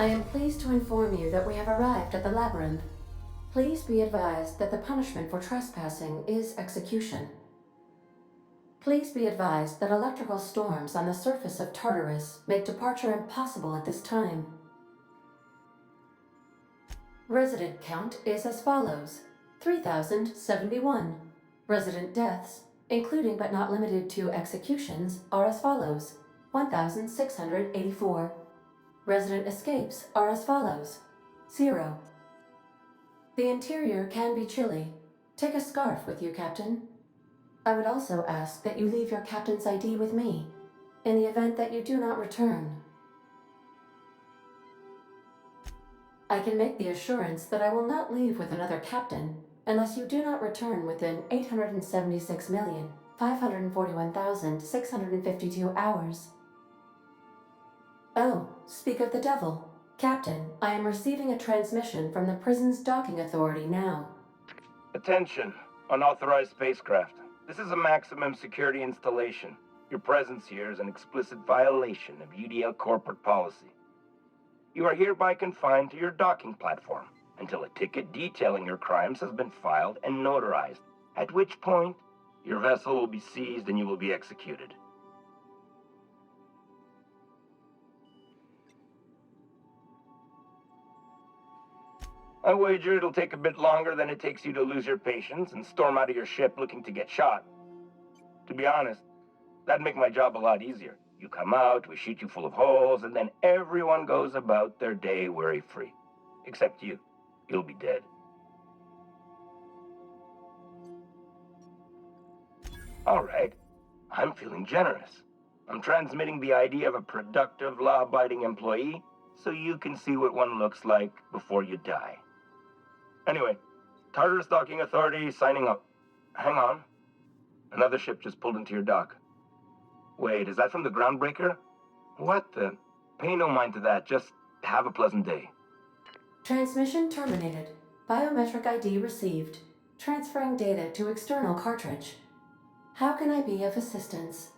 I am pleased to inform you that we have arrived at the labyrinth. Please be advised that the punishment for trespassing is execution. Please be advised that electrical storms on the surface of Tartarus make departure impossible at this time. Resident count is as follows: 3,071. Resident deaths, including but not limited to executions, are as follows: 1,684. Resident escapes are as follows: 0. The interior can be chilly. Take a scarf with you, Captain. I would also ask that you leave your captain's ID with me, in the event that you do not return. I can make the assurance that I will not leave with another captain unless you do not return within 876,541,652 hours. Oh, speak of the devil. Captain, I am receiving a transmission from the prison's docking authority now. Attention, unauthorized spacecraft. This is a maximum security installation. Your presence here is an explicit violation of UDL corporate policy. You are hereby confined to your docking platform until a ticket detailing your crimes has been filed and notarized, at which point your vessel will be seized and you will be executed. I wager it'll take a bit longer than it takes you to lose your patience and storm out of your ship looking to get shot. To be honest, that'd make my job a lot easier. You come out, we shoot you full of holes, and then everyone goes about their day worry-free. Except you. You'll be dead. All right. I'm feeling generous. I'm transmitting the idea of a productive, law-abiding employee so you can see what one looks like before you die. Anyway, Tartarus Docking Authority signing up. Hang on. Another ship just pulled into your dock. Wait, is that from the Groundbreaker? What the? Pay no mind to that, just have a pleasant day. Transmission terminated. Biometric ID received. Transferring data to external cartridge. How can I be of assistance?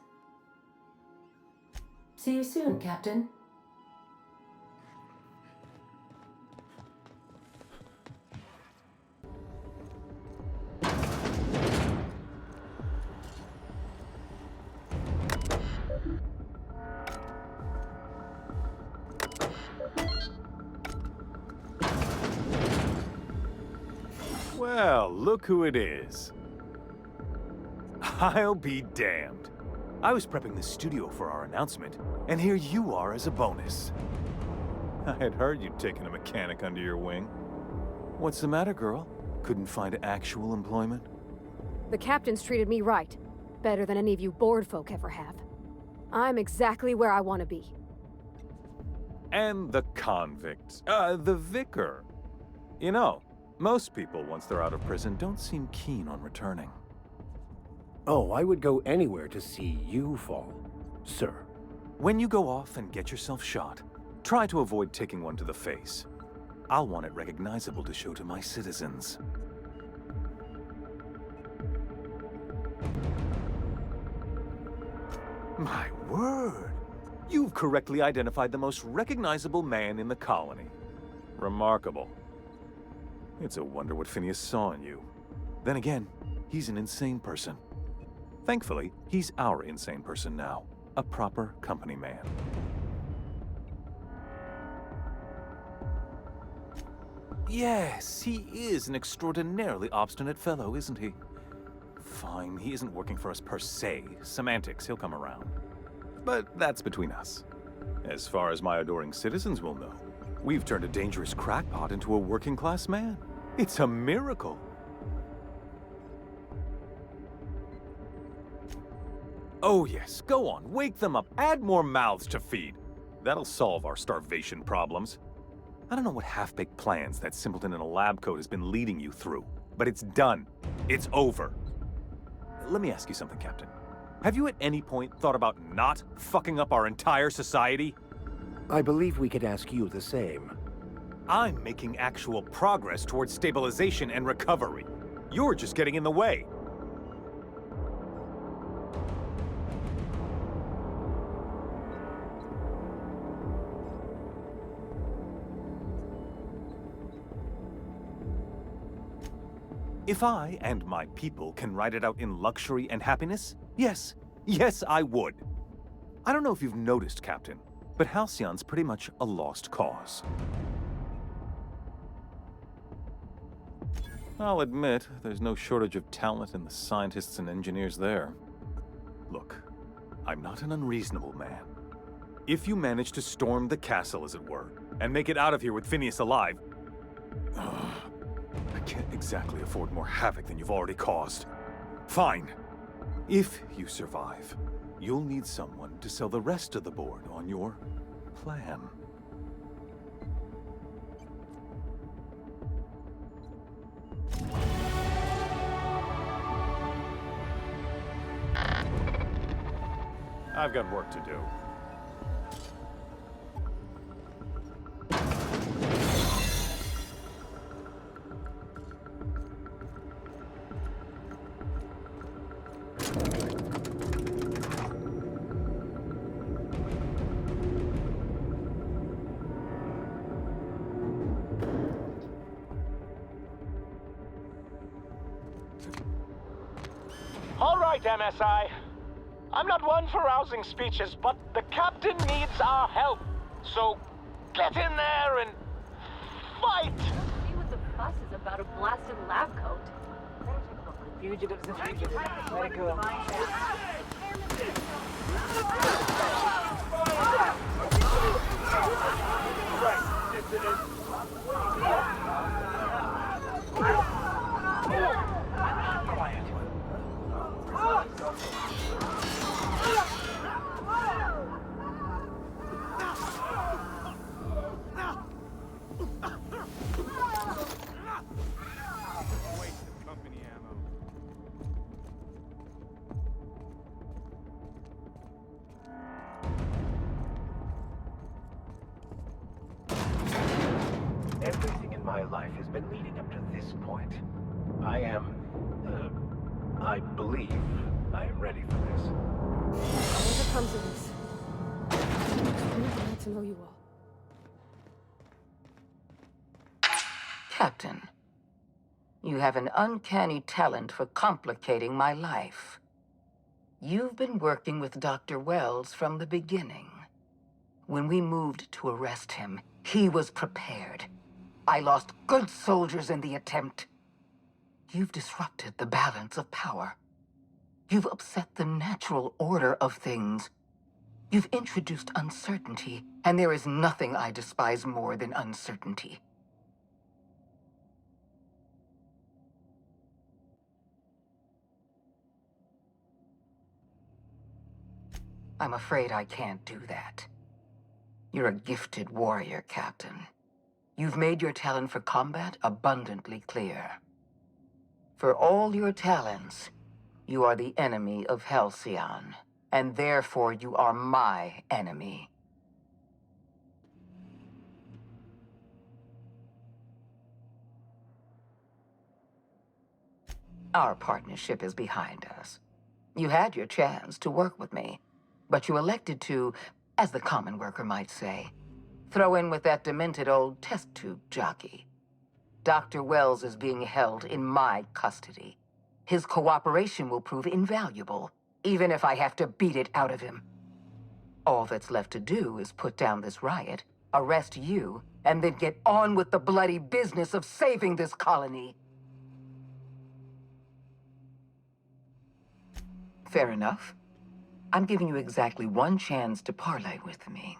See you soon, Captain. Well, look who it is. I'll be damned. I was prepping the studio for our announcement, and here you are as a bonus. I had heard you'd taken a mechanic under your wing. What's the matter, girl? Couldn't find actual employment? The captain's treated me right. Better than any of you bored folk ever have. I'm exactly where I want to be. And the convict. The vicar. You know, most people, once they're out of prison, don't seem keen on returning. Oh, I would go anywhere to see you fall, sir. When you go off and get yourself shot, try to avoid taking one to the face. I'll want it recognizable to show to my citizens. My word! You've correctly identified the most recognizable man in the colony. Remarkable. It's a wonder what Phineas saw in you. Then again, he's an insane person. Thankfully, he's our insane person now. A proper company man. Yes, he is an extraordinarily obstinate fellow, isn't he? Fine, he isn't working for us per se. Semantics, he'll come around. But that's between us. As far as my adoring citizens will know, we've turned a dangerous crackpot into a working-class man. It's a miracle. Oh yes, go on, wake them up, add more mouths to feed. That'll solve our starvation problems. I don't know what half-baked plans that simpleton in a lab coat has been leading you through, but it's done. It's over. Let me ask you something, Captain. Have you at any point thought about not fucking up our entire society? I believe we could ask you the same. I'm making actual progress towards stabilization and recovery. You're just getting in the way. If I and my people can ride it out in luxury and happiness, yes, yes, I would. I don't know if you've noticed, Captain, but Halcyon's pretty much a lost cause. I'll admit, there's no shortage of talent in the scientists and engineers there. Look, I'm not an unreasonable man. If you manage to storm the castle, as it were, and make it out of here with Phineas alive, I can't exactly afford more havoc than you've already caused. Fine. If you survive, you'll need someone to sell the rest of the board on your plan. I've got work to do. All right, MSI. I'm not one for rousing speeches, but the captain needs our help. So, get in there and fight! See what the fuss is about a blasted lab coat. Fugitives and fugitives. Let it go. Everything in my life has been leading up to this point. I believe I am ready for this. Whatever comes of this, I'm glad to know you all. Captain, you have an uncanny talent for complicating my life. You've been working with Dr. Wells from the beginning. When we moved to arrest him, he was prepared. I lost good soldiers in the attempt. You've disrupted the balance of power. You've upset the natural order of things. You've introduced uncertainty, and there is nothing I despise more than uncertainty. I'm afraid I can't do that. You're a gifted warrior, Captain. You've made your talent for combat abundantly clear. For all your talents, you are the enemy of Halcyon, and therefore you are my enemy. Our partnership is behind us. You had your chance to work with me, but you elected to, as the common worker might say, throw in with that demented old test tube jockey. Dr. Wells is being held in my custody. His cooperation will prove invaluable, even if I have to beat it out of him. All that's left to do is put down this riot, arrest you, and then get on with the bloody business of saving this colony. Fair enough. I'm giving you exactly one chance to parley with me.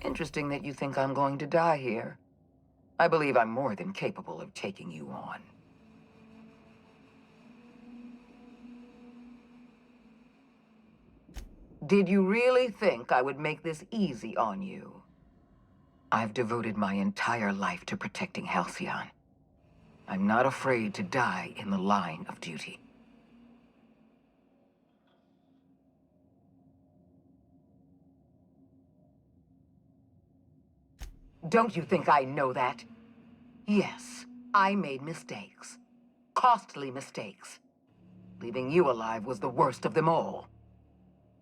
Interesting that you think I'm going to die here. I believe I'm more than capable of taking you on. Did you really think I would make this easy on you? I've devoted my entire life to protecting Halcyon. I'm not afraid to die in the line of duty. Don't you think I know that? Yes, I made mistakes. Costly mistakes. Leaving you alive was the worst of them all.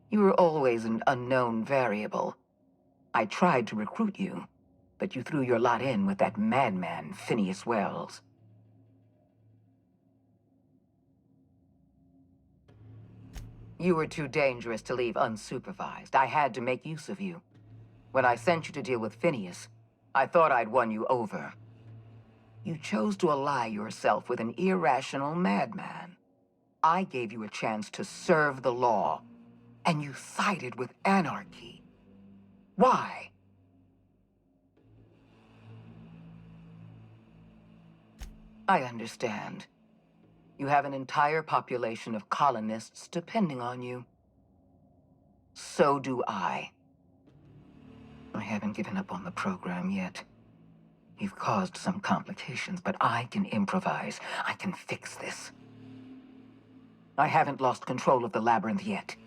You were always an unknown variable. I tried to recruit you, but you threw your lot in with that madman, Phineas Wells. You were too dangerous to leave unsupervised. I had to make use of you. When I sent you to deal with Phineas, I thought I'd won you over. You chose to ally yourself with an irrational madman. I gave you a chance to serve the law, and you sided with anarchy. Why? I understand. You have an entire population of colonists depending on you. So do I. I haven't given up on the program yet. You've caused some complications, but I can improvise. I can fix this. I haven't lost control of the labyrinth yet.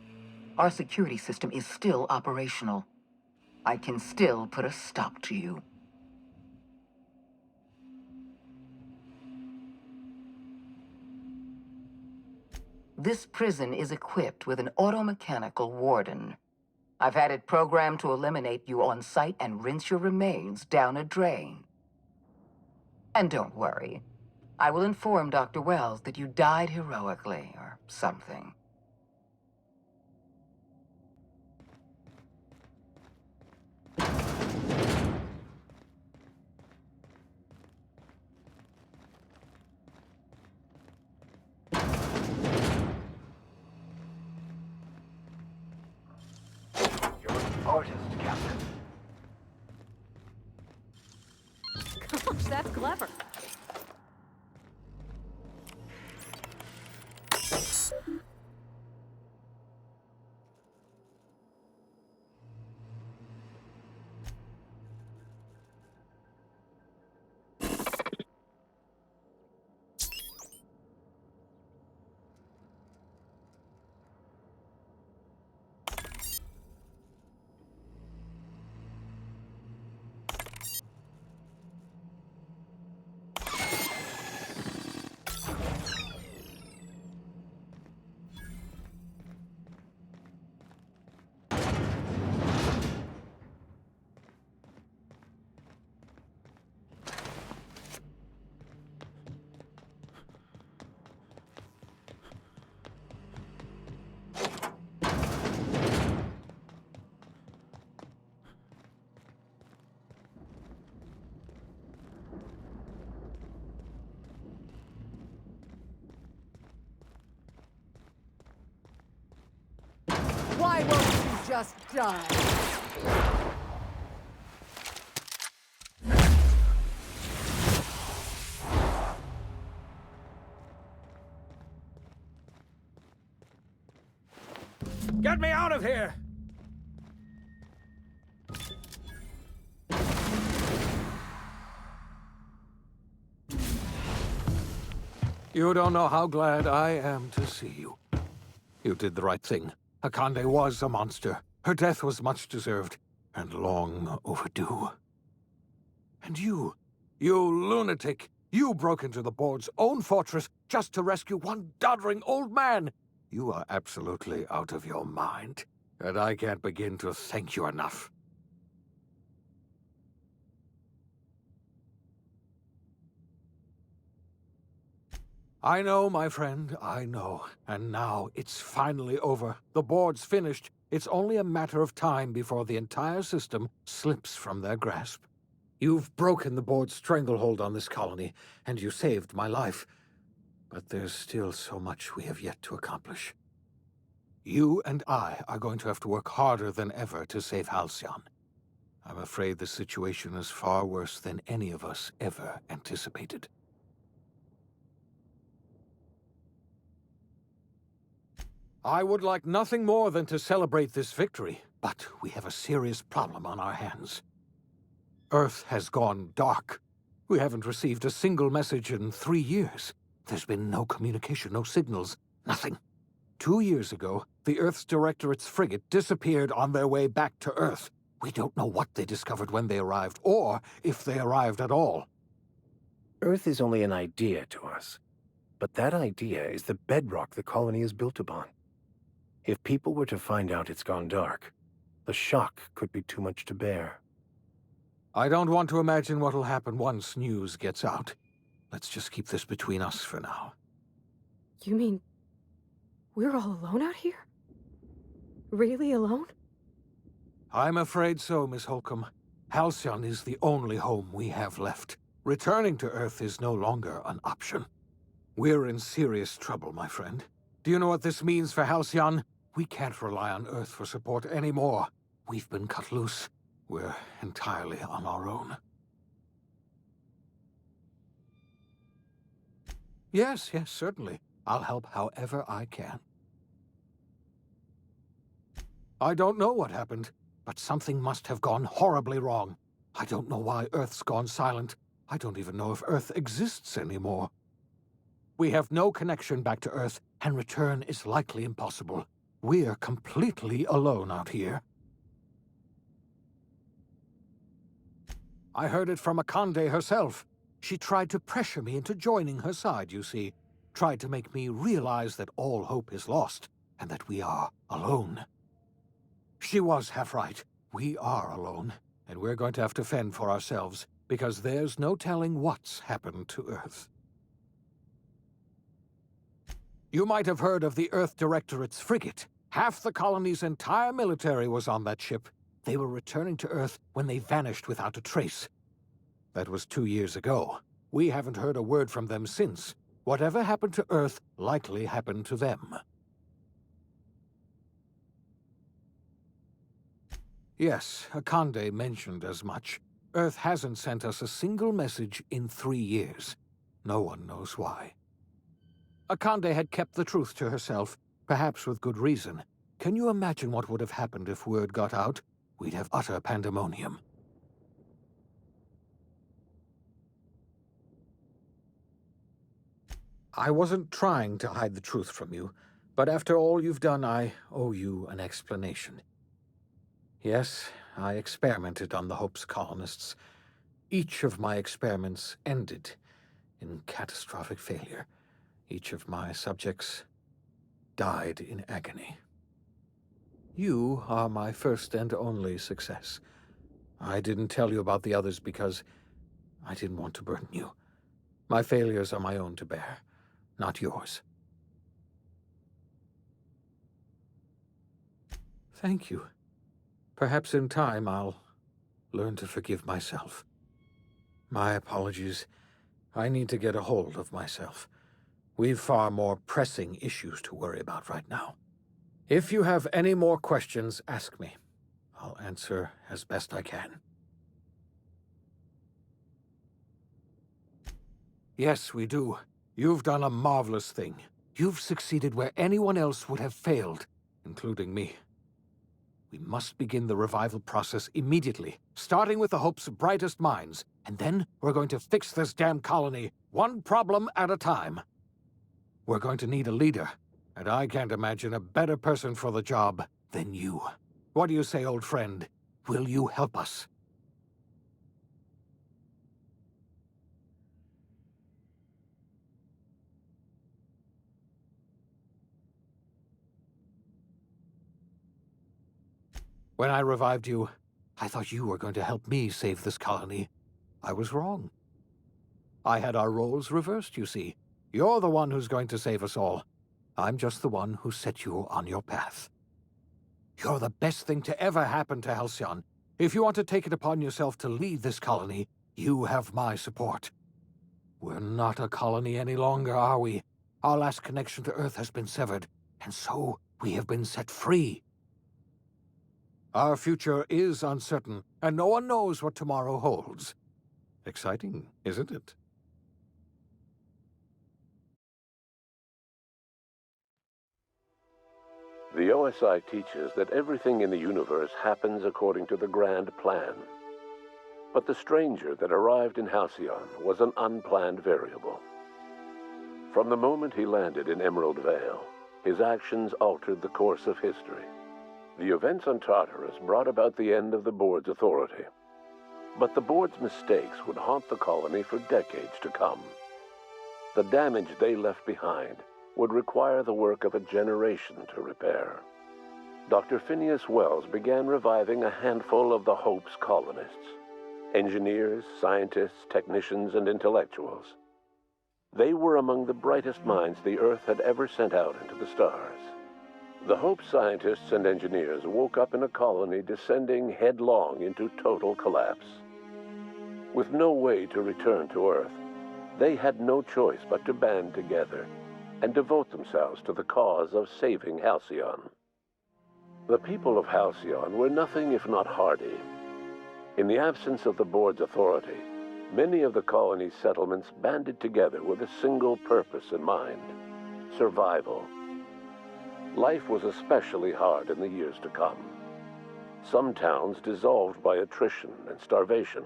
Our security system is still operational. I can still put a stop to you. This prison is equipped with an automechanical warden. I've had it programmed to eliminate you on sight and rinse your remains down a drain. And don't worry. I will inform Dr. Wells that you died heroically, or something. Artist, Captain. Gosh, that's clever. Why won't you just die? Get me out of here! You don't know how glad I am to see you. You did the right thing. Akande was a monster. Her death was much deserved, and long overdue. And you lunatic, you broke into the board's own fortress just to rescue one doddering old man. You are absolutely out of your mind, and I can't begin to thank you enough. I know, my friend, I know. And now it's finally over. The board's finished. It's only a matter of time before the entire system slips from their grasp. You've broken the board's stranglehold on this colony, and you saved my life. But there's still so much we have yet to accomplish. You and I are going to have to work harder than ever to save Halcyon. I'm afraid the situation is far worse than any of us ever anticipated. I would like nothing more than to celebrate this victory, but we have a serious problem on our hands. Earth has gone dark. We haven't received a single message in 3 years. There's been no communication, no signals, nothing. 2 years ago, the Earth's Directorate's frigate disappeared on their way back to Earth. We don't know what they discovered when they arrived, or if they arrived at all. Earth is only an idea to us, but that idea is the bedrock the colony is built upon. If people were to find out it's gone dark, the shock could be too much to bear. I don't want to imagine what'll happen once news gets out. Let's just keep this between us for now. You mean we're all alone out here? Really alone? I'm afraid so, Miss Holcomb. Halcyon is the only home we have left. Returning to Earth is no longer an option. We're in serious trouble, my friend. Do you know what this means for Halcyon? We can't rely on Earth for support anymore. We've been cut loose. We're entirely on our own. Yes, certainly. I'll help however I can. I don't know what happened, but something must have gone horribly wrong. I don't know why Earth's gone silent. I don't even know if Earth exists anymore. We have no connection back to Earth, and return is likely impossible. We're completely alone out here. I heard it from Akande herself. She tried to pressure me into joining her side, you see. Tried to make me realize that all hope is lost, and that we are alone. She was half right. We are alone, and we're going to have to fend for ourselves, because there's no telling what's happened to Earth. You might have heard of the Earth Directorate's frigate. Half the colony's entire military was on that ship. They were returning to Earth when they vanished without a trace. That was 2 years ago. We haven't heard a word from them since. Whatever happened to Earth likely happened to them. Yes, Akande mentioned as much. Earth hasn't sent us a single message in 3 years. No one knows why. Akande had kept the truth to herself, perhaps with good reason. Can you imagine what would have happened if word got out? We'd have utter pandemonium. I wasn't trying to hide the truth from you, but after all you've done, I owe you an explanation. Yes, I experimented on the Hope's colonists. Each of my experiments ended in catastrophic failure. Each of my subjects died in agony. You are my first and only success. I didn't tell you about the others because I didn't want to burden you. My failures are my own to bear, not yours. Thank you. Perhaps in time I'll learn to forgive myself. My apologies. I need to get a hold of myself. We've far more pressing issues to worry about right now. If you have any more questions, ask me. I'll answer as best I can. Yes, we do. You've done a marvelous thing. You've succeeded where anyone else would have failed, including me. We must begin the revival process immediately, starting with the Hope's brightest minds, and then we're going to fix this damn colony, one problem at a time. We're going to need a leader, and I can't imagine a better person for the job than you. What do you say, old friend? Will you help us? When I revived you, I thought you were going to help me save this colony. I was wrong. I had our roles reversed, you see. You're the one who's going to save us all. I'm just the one who set you on your path. You're the best thing to ever happen to Halcyon. If you want to take it upon yourself to lead this colony, you have my support. We're not a colony any longer, are we? Our last connection to Earth has been severed, and so we have been set free. Our future is uncertain, and no one knows what tomorrow holds. Exciting, isn't it? The OSI teaches that everything in the universe happens according to the grand plan. But the stranger that arrived in Halcyon was an unplanned variable. From the moment he landed in Emerald Vale, his actions altered the course of history. The events on Tartarus brought about the end of the Board's authority. But the Board's mistakes would haunt the colony for decades to come. The damage they left behind would require the work of a generation to repair. Dr. Phineas Wells began reviving a handful of the Hope's colonists. engineers, scientists, technicians, and intellectuals. They were among the brightest minds the Earth had ever sent out into the stars. The Hope scientists and engineers woke up in a colony descending headlong into total collapse. With no way to return to Earth, they had no choice but to band together and devote themselves to the cause of saving Halcyon. The people of Halcyon were nothing if not hardy. In the absence of the board's authority, many of the colony's settlements banded together with a single purpose in mind: survival. Life was especially hard in the years to come. Some towns dissolved by attrition and starvation,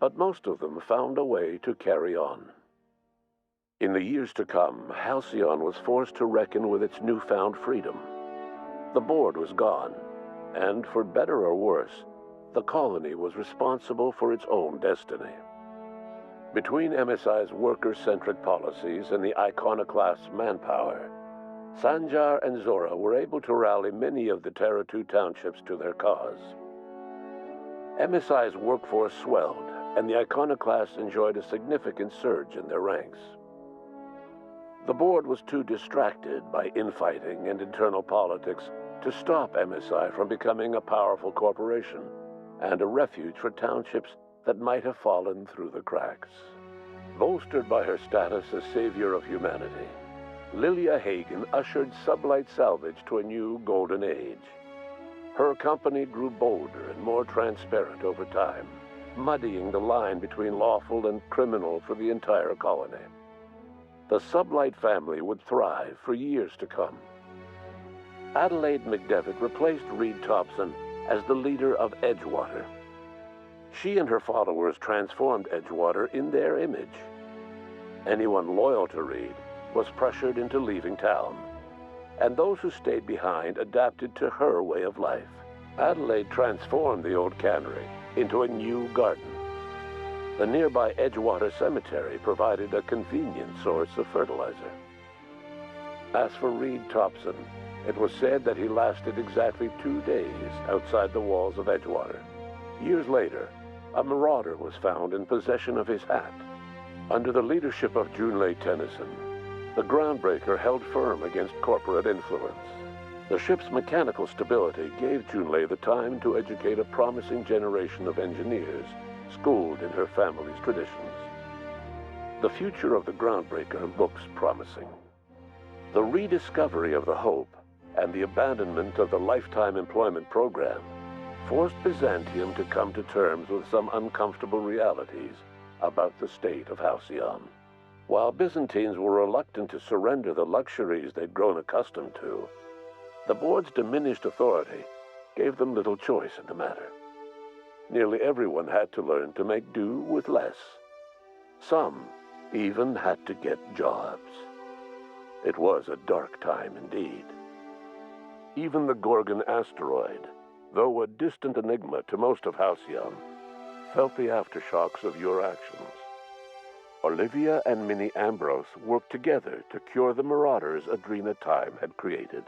but most of them found a way to carry on. In the years to come, Halcyon was forced to reckon with its newfound freedom. The board was gone, and for better or worse, the colony was responsible for its own destiny. Between MSI's worker-centric policies and the iconoclast's manpower, Sanjar and Zora were able to rally many of the Terra 2 townships to their cause. MSI's workforce swelled, and the iconoclasts enjoyed a significant surge in their ranks. The board was too distracted by infighting and internal politics to stop MSI from becoming a powerful corporation and a refuge for townships that might have fallen through the cracks. Bolstered by her status as savior of humanity, Lilia Hagen ushered Sublight Salvage to a new golden age. Her company grew bolder and more transparent over time, muddying the line between lawful and criminal for the entire colony. The Sublight family would thrive for years to come. Adelaide McDevitt replaced Reed Thompson as the leader of Edgewater. She and her followers transformed Edgewater in their image. Anyone loyal to Reed was pressured into leaving town, and those who stayed behind adapted to her way of life. Adelaide transformed the old cannery into a new garden. The nearby Edgewater Cemetery provided a convenient source of fertilizer. As for Reed Thompson, it was said that he lasted exactly 2 days outside the walls of Edgewater. Years later, a marauder was found in possession of his hat. Under the leadership of Junlei Tennyson, the Groundbreaker held firm against corporate influence. The ship's mechanical stability gave Junlei the time to educate a promising generation of engineers schooled in her family's traditions. The future of the Groundbreaker looks promising. The rediscovery of the Hope and the abandonment of the lifetime employment program forced Byzantium to come to terms with some uncomfortable realities about the state of Halcyon. While Byzantines were reluctant to surrender the luxuries they'd grown accustomed to, the board's diminished authority gave them little choice in the matter. Nearly everyone had to learn to make do with less. Some even had to get jobs. It was a dark time indeed. Even the Gorgon asteroid, though a distant enigma to most of Halcyon, felt the aftershocks of your actions. Olivia and Minnie Ambrose worked together to cure the marauders Adrena Time had created.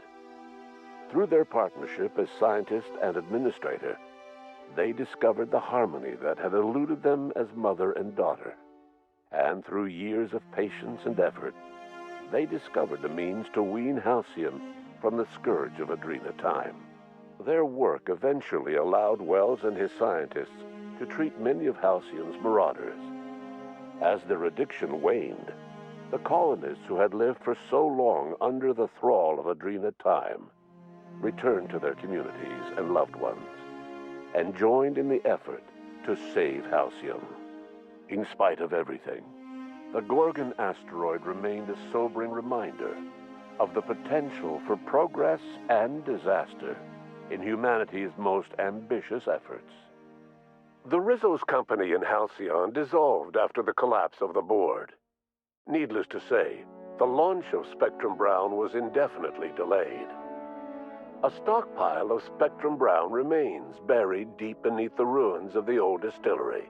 Through their partnership as scientist and administrator, they discovered the harmony that had eluded them as mother and daughter. And through years of patience and effort, they discovered the means to wean Halcyon from the scourge of Adrena Time. Their work eventually allowed Wells and his scientists to treat many of Halcyon's marauders. As their addiction waned, the colonists who had lived for so long under the thrall of Adrena Time returned to their communities and loved ones, and joined in the effort to save Halcyon. In spite of everything, the Gorgon asteroid remained a sobering reminder of the potential for progress and disaster in humanity's most ambitious efforts. The Rizzo's company in Halcyon dissolved after the collapse of the board. Needless to say, the launch of Spectrum Brown was indefinitely delayed. A stockpile of Spectrum Brown remains buried deep beneath the ruins of the old distillery,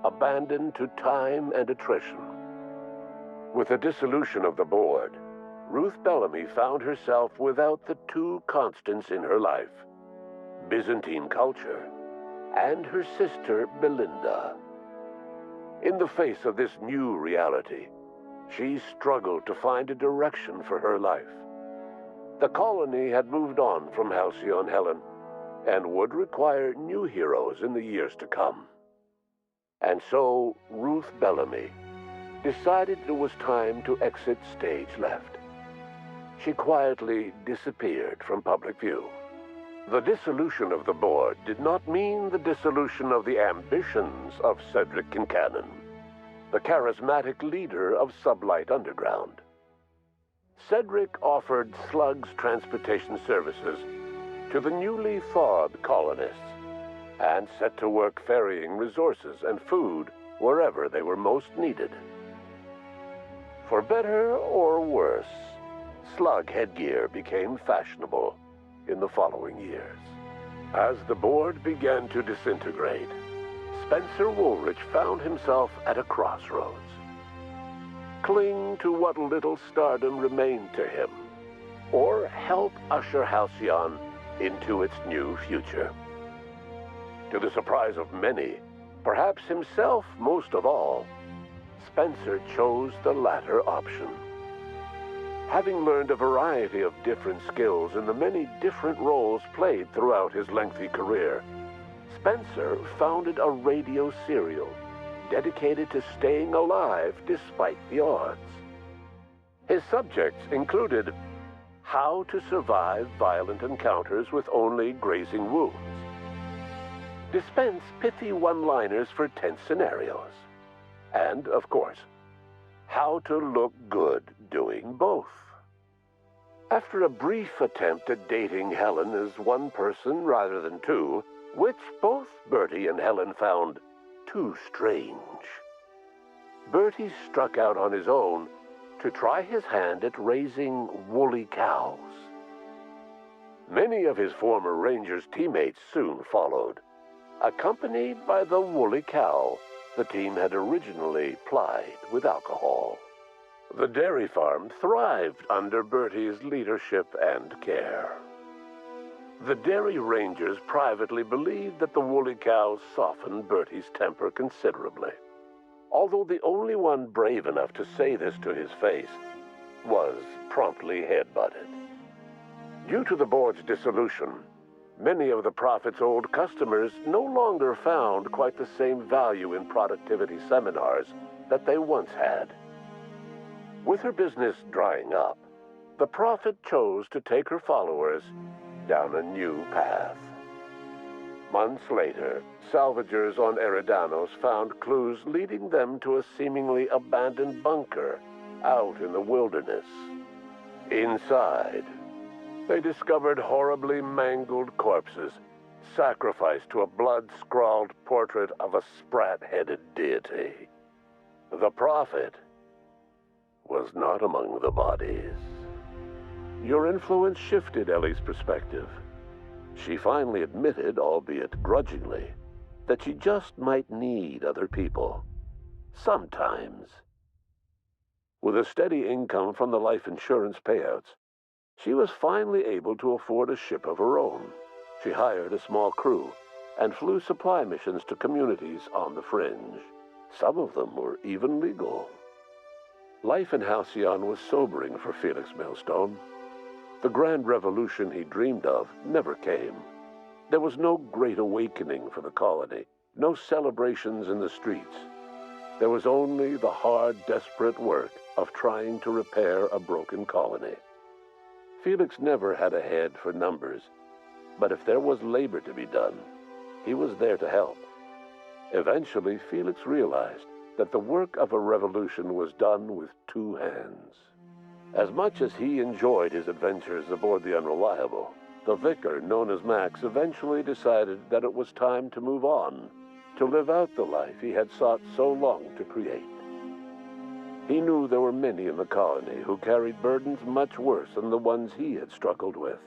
abandoned to time and attrition. With the dissolution of the board, Ruth Bellamy found herself without the two constants in her life: Byzantine culture and her sister Belinda. In the face of this new reality, she struggled to find a direction for her life. The colony had moved on from Halcyon Helen and would require new heroes in the years to come. And so Ruth Bellamy decided it was time to exit stage left. She quietly disappeared from public view. The dissolution of the board did not mean the dissolution of the ambitions of Cedric Kincannon, the charismatic leader of Sublight Underground. Cedric offered Slug's transportation services to the newly thawed colonists and set to work ferrying resources and food wherever they were most needed. For better or worse, Slug headgear became fashionable in the following years. As the board began to disintegrate, Spencer Woolrich found himself at a crossroads. Cling to what little stardom remained to him, or help usher Halcyon into its new future. To the surprise of many, perhaps himself most of all, Spencer chose the latter option. Having learned a variety of different skills in the many different roles played throughout his lengthy career, Spencer founded a radio serial dedicated to staying alive despite the odds. His subjects included how to survive violent encounters with only grazing wounds, dispense pithy one-liners for tense scenarios, and, of course, how to look good doing both. After a brief attempt at dating Helen as one person rather than two, which both Bertie and Helen found too strange, Bertie struck out on his own to try his hand at raising woolly cows. Many of his former Rangers teammates soon followed, accompanied by the woolly cow the team had originally plied with alcohol. The dairy farm thrived under Bertie's leadership and care. The Dairy Rangers privately believed that the woolly cow softened Bertie's temper considerably, although the only one brave enough to say this to his face was promptly headbutted. Due to the board's dissolution, many of the Prophet's old customers no longer found quite the same value in productivity seminars that they once had. With her business drying up, the Prophet chose to take her followers down a new path. Months later, salvagers on Eridanos found clues leading them to a seemingly abandoned bunker out in the wilderness. Inside, they discovered horribly mangled corpses, sacrificed to a blood-scrawled portrait of a sprat-headed deity. The Prophet was not among the bodies. Your influence shifted Ellie's perspective. She finally admitted, albeit grudgingly, that she just might need other people. Sometimes. With a steady income from the life insurance payouts, she was finally able to afford a ship of her own. She hired a small crew and flew supply missions to communities on the fringe. Some of them were even legal. Life in Halcyon was sobering for Felix Millstone. The grand revolution he dreamed of never came. There was no great awakening for the colony, no celebrations in the streets. There was only the hard, desperate work of trying to repair a broken colony. Felix never had a head for numbers, but if there was labor to be done, he was there to help. Eventually, Felix realized that the work of a revolution was done with two hands. As much as he enjoyed his adventures aboard the Unreliable, the vicar, known as Max, eventually decided that it was time to move on, to live out the life he had sought so long to create. He knew there were many in the colony who carried burdens much worse than the ones he had struggled with,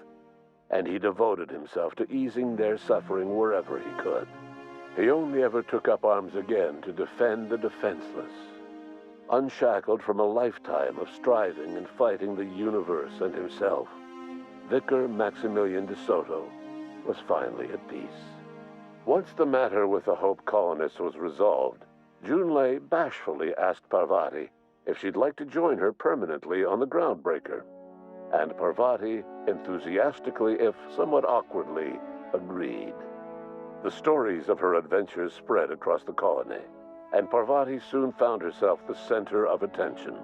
and he devoted himself to easing their suffering wherever he could. He only ever took up arms again to defend the defenseless. Unshackled from a lifetime of striving and fighting the universe and himself, Vicar Maximilian de Soto was finally at peace. Once the matter with the Hope colonists was resolved, Junlei bashfully asked Parvati if she'd like to join her permanently on the Groundbreaker. And Parvati enthusiastically, if somewhat awkwardly, agreed. The stories of her adventures spread across the colony, and Parvati soon found herself the center of attention.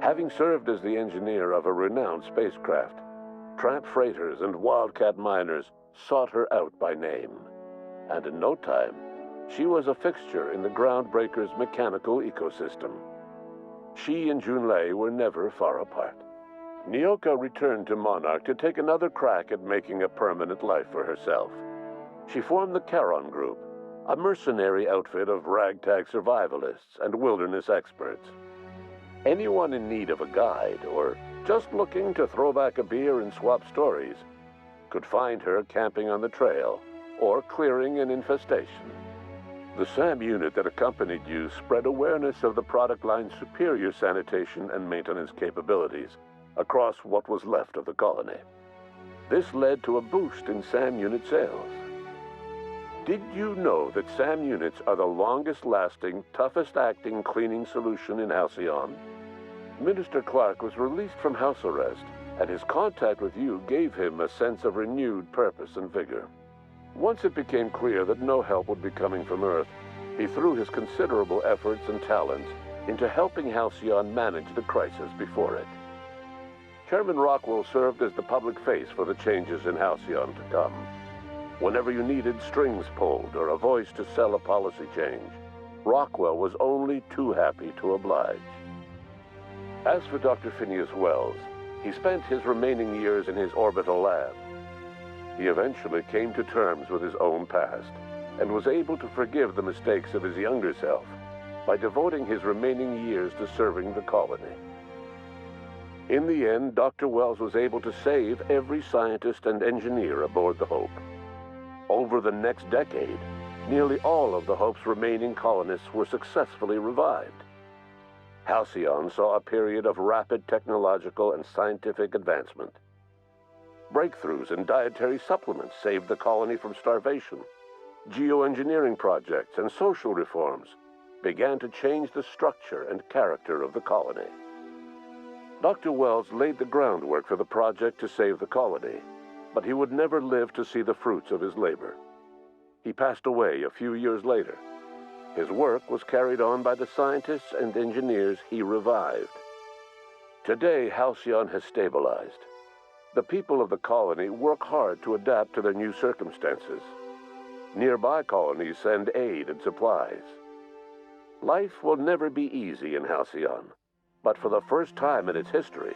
Having served as the engineer of a renowned spacecraft, tramp freighters and wildcat miners sought her out by name. And in no time, she was a fixture in the Groundbreaker's mechanical ecosystem. She and Junlei were never far apart. Nyoka returned to Monarch to take another crack at making a permanent life for herself. She formed the Charon Group, a mercenary outfit of ragtag survivalists and wilderness experts. Anyone in need of a guide, or just looking to throw back a beer and swap stories, could find her camping on the trail or clearing an infestation. The SAM unit that accompanied you spread awareness of the product line's superior sanitation and maintenance capabilities across what was left of the colony. This led to a boost in SAM unit sales. Did you know that SAM units are the longest-lasting, toughest-acting cleaning solution in Halcyon? Minister Clark was released from house arrest, and his contact with you gave him a sense of renewed purpose and vigor. Once it became clear that no help would be coming from Earth, he threw his considerable efforts and talents into helping Halcyon manage the crisis before it. Chairman Rockwell served as the public face for the changes in Halcyon to come. Whenever you needed strings pulled or a voice to sell a policy change, Rockwell was only too happy to oblige. As for Dr. Phineas Wells, he spent his remaining years in his orbital lab. He eventually came to terms with his own past and was able to forgive the mistakes of his younger self by devoting his remaining years to serving the colony. In the end, Dr. Wells was able to save every scientist and engineer aboard the Hope. Over the next decade, nearly all of the Hope's remaining colonists were successfully revived. Halcyon saw a period of rapid technological and scientific advancement. Breakthroughs in dietary supplements saved the colony from starvation. Geoengineering projects and social reforms began to change the structure and character of the colony. Dr. Wells laid the groundwork for the project to save the colony, but he would never live to see the fruits of his labor. He passed away a few years later. His work was carried on by the scientists and engineers he revived. Today, Halcyon has stabilized. The people of the colony work hard to adapt to their new circumstances. Nearby colonies send aid and supplies. Life will never be easy in Halcyon, but for the first time in its history,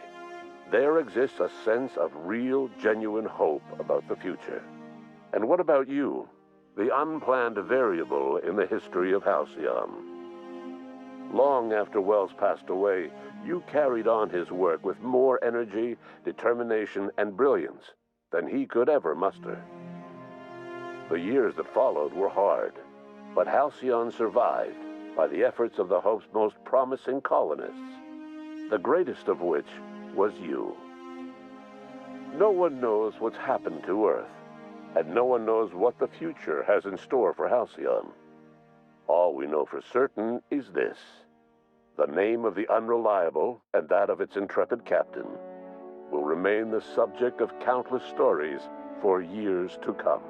there exists a sense of real, genuine hope about the future. And what about you, the unplanned variable in the history of Halcyon? Long after Wells passed away, you carried on his work with more energy, determination, and brilliance than he could ever muster. The years that followed were hard, but Halcyon survived by the efforts of the Hope's most promising colonists, the greatest of which was you. No one knows what's happened to Earth, and no one knows what the future has in store for Halcyon. All we know for certain is this: the name of the Unreliable and that of its intrepid captain will remain the subject of countless stories for years to come.